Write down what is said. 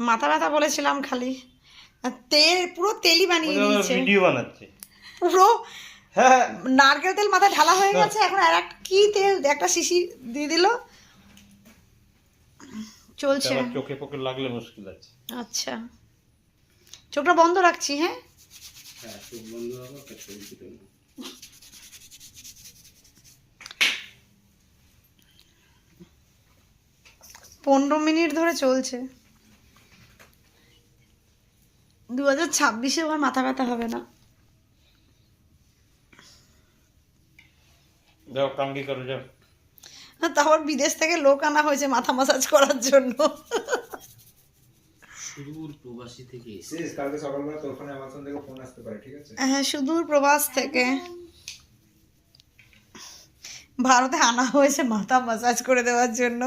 মাথা ব্যথা বলেছিলাম খালি, তেল পুরো তেলই বানিয়ে নিয়েছে, ভিডিও বানাচ্ছে পুরো হ্যাঁ। নারকেল তেল মাথায় ঢালা হয়ে গেছে, এখন আর একটা কি তেল একটা শিশি দিয়ে দিল, চলছে। চোখে পোকে লাগলে মুশকিল আছে। আচ্ছা, চোখটা বন্ধ রাখছি। হ্যাঁ, চোখ বন্ধ রাখো। 15 মিনিট ধরে চলছে। 2026-এ আমার মাথা ব্যথা হবে না। যাও কাঙ্গি করো যাও। তারপর বিদেশ থেকে লোক আনা হয়েছে মাথা মাসাজ করার জন্য। সুদূর প্রবাসী থেকে কালকে সকালবেলা তোর ফোনে অ্যামাজন থেকে ফোন আসতে পারে, ঠিক আছে? হ্যাঁ, সুদূর প্রবাস থেকে ভারতে আনা হয়েছে মাথা মাসাজ করে দেওয়ার জন্য।